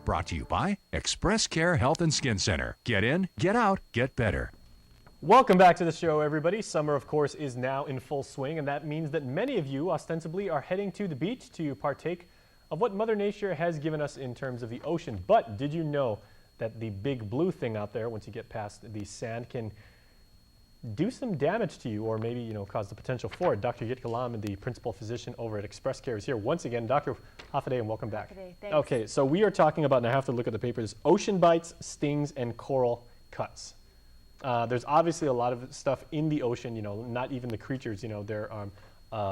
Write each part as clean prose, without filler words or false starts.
Brought to you by Express Care Health and Skin Center. Get in, get out, get better. Welcome back to the show, everybody. Summer, of course, is now in full swing, and that means that many of you ostensibly are heading to the beach to partake of what Mother Nature has given us in terms of the ocean. But did you know that the big blue thing out there, once you get past the sand, can do some damage to you, or maybe, cause the potential for it? Dr. Jitka Lom, the principal physician over at Express Care, is here once again. Dr. Hafaday, and welcome back. Hafaday, thanks. Okay, so we are talking about, and I have to look at the papers, ocean bites, stings, and coral cuts. There's obviously a lot of stuff in the ocean, not even the creatures, they're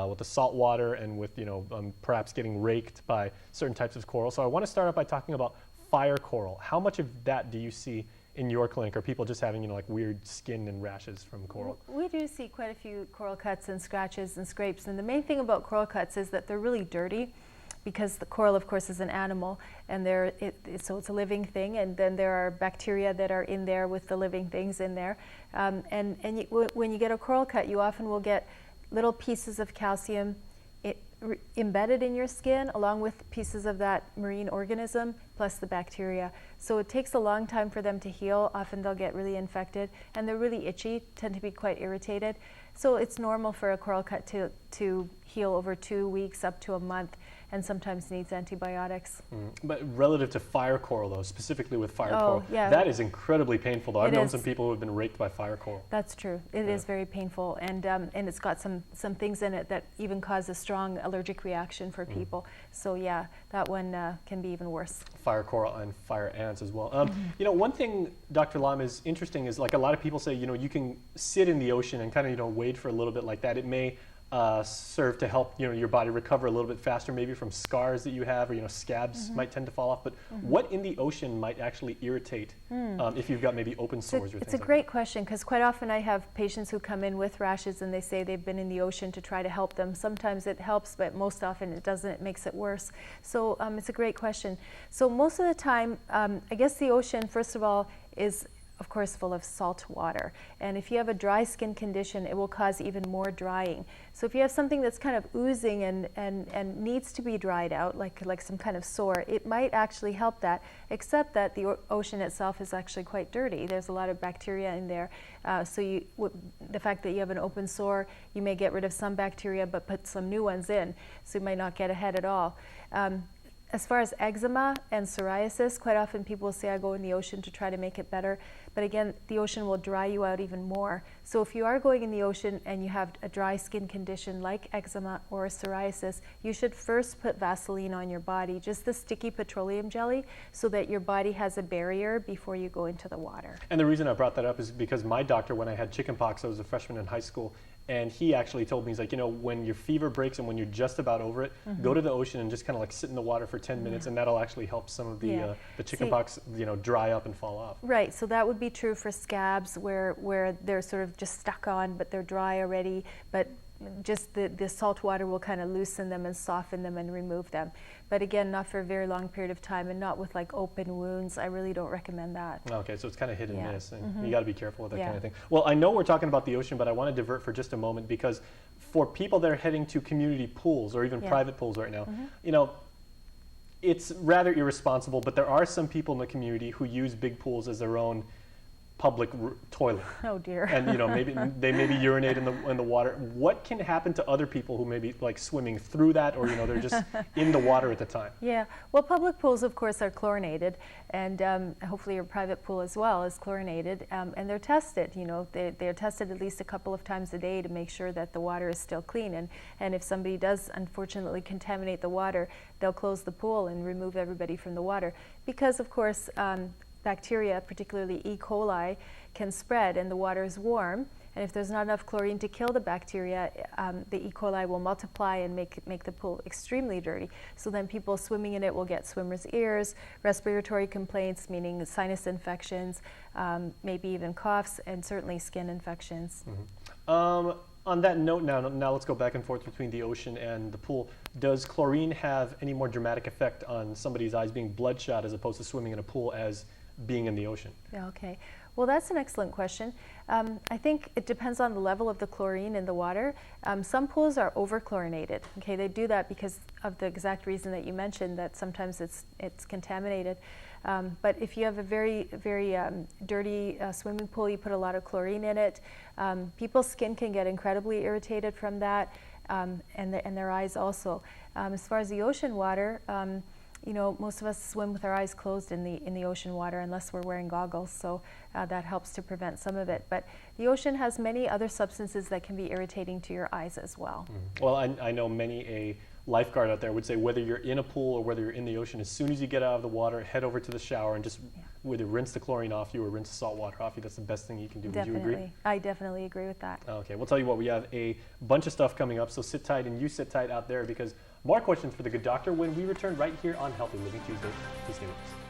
with the salt water and with, perhaps getting raked by certain types of coral. So I want to start out by talking about fire coral. How much of that do you see in your clinic? Are people just having, like weird skin and rashes from coral? We do see quite a few coral cuts and scratches and scrapes. And the main thing about coral cuts is that they're really dirty, because the coral, of course, is an animal, and so it's a living thing, and then there are bacteria that are in there with the living things in there. When you get a coral cut, you often will get little pieces of calcium embedded in your skin, along with pieces of that marine organism, plus the bacteria. So it takes a long time for them to heal. Often they'll get really infected, and they're really itchy, tend to be quite irritated. So it's normal for a coral cut to heal over 2 weeks up to a month, and sometimes needs antibiotics. But relative to fire coral, though, specifically with fire coral, yeah. That is incredibly painful, though. I've known some people who have been raked by fire coral. That's true. It is very painful, and it's got some things in it that even cause a strong allergic reaction for people. So yeah, that one can be even worse. Fire coral and fire ants as well. One thing, Dr. Lom, is interesting is, like, a lot of people say, you can sit in the ocean and kind of, wade for a little bit like that. It may serve to help your body recover a little bit faster, maybe from scars that you have, or scabs might tend to fall off. But what in the ocean might actually irritate if you've got maybe open sores or things like that? It's a great question, because quite often I have patients who come in with rashes and they say they've been in the ocean to try to help them. Sometimes it helps, but most often it doesn't. It makes it worse. So it's a great question. So most of the time, I guess the ocean, first of all, is of course full of salt water, and if you have a dry skin condition, it will cause even more drying. So if you have something that's kind of oozing and needs to be dried out, like some kind of sore, it might actually help that, except that the ocean itself is actually quite dirty. There's a lot of bacteria in there, so the fact that you have an open sore, you may get rid of some bacteria but put some new ones in, so you might not get ahead at all. As far as eczema and psoriasis, quite often people say, I go in the ocean to try to make it better. But again, the ocean will dry you out even more. So if you are going in the ocean and you have a dry skin condition like eczema or psoriasis, you should first put Vaseline on your body, just the sticky petroleum jelly, so that your body has a barrier before you go into the water. And the reason I brought that up is because my doctor, when I had chickenpox, I was a freshman in high school, and he actually told me, he's like, when your fever breaks and when you're just about over it, go to the ocean and just kind of like sit in the water for 10 minutes, and that'll actually help some of the chickenpox, dry up and fall off. Right, so that would be true for scabs where they're sort of just stuck on, but they're dry already, but just the salt water will kind of loosen them and soften them and remove them. But again, not for a very long period of time, and not with like open wounds. I really don't recommend that. Okay, so it's kind of hit and miss, and you got to be careful with that kind of thing. Well, I know we're talking about the ocean, but I want to divert for just a moment, because for people that are heading to community pools or even private pools right now, it's rather irresponsible, but there are some people in the community who use big pools as their own public toilet. Oh dear. And maybe they urinate in the water. What can happen to other people who may be like swimming through that, or they're just in the water at the time? Yeah, well, public pools of course are chlorinated, and hopefully your private pool as well is chlorinated, and they're tested. They're tested at least a couple of times a day to make sure that the water is still clean, and if somebody does unfortunately contaminate the water, they'll close the pool and remove everybody from the water, because of course bacteria, particularly E. coli, can spread, and the water is warm. And if there's not enough chlorine to kill the bacteria, the E. coli will multiply and make the pool extremely dirty. So then people swimming in it will get swimmer's ears, respiratory complaints, meaning sinus infections, maybe even coughs, and certainly skin infections. On that note, now let's go back and forth between the ocean and the pool. Does chlorine have any more dramatic effect on somebody's eyes being bloodshot as opposed to swimming in a pool as being in the ocean? Yeah, okay. Well, that's an excellent question. I think it depends on the level of the chlorine in the water. Some pools are over-chlorinated. Okay, they do that because of the exact reason that you mentioned, that sometimes it's contaminated. But if you have a very dirty swimming pool, you put a lot of chlorine in it. People's skin can get incredibly irritated from that, and their eyes also. As far as the ocean water, you know, most of us swim with our eyes closed in the ocean water unless we're wearing goggles, so that helps to prevent some of it. But the ocean has many other substances that can be irritating to your eyes as well. Well, I know many a lifeguard out there would say whether you're in a pool or whether you're in the ocean, as soon as you get out of the water, head over to the shower and just either rinse the chlorine off you or rinse the salt water off you. That's the best thing you can do. Definitely. Would you agree? I definitely agree with that. Okay, we'll tell you what, we have a bunch of stuff coming up, so sit tight, and you sit tight out there because more questions for the good doctor when we return right here on Healthy Living Tuesday. Please stay with us.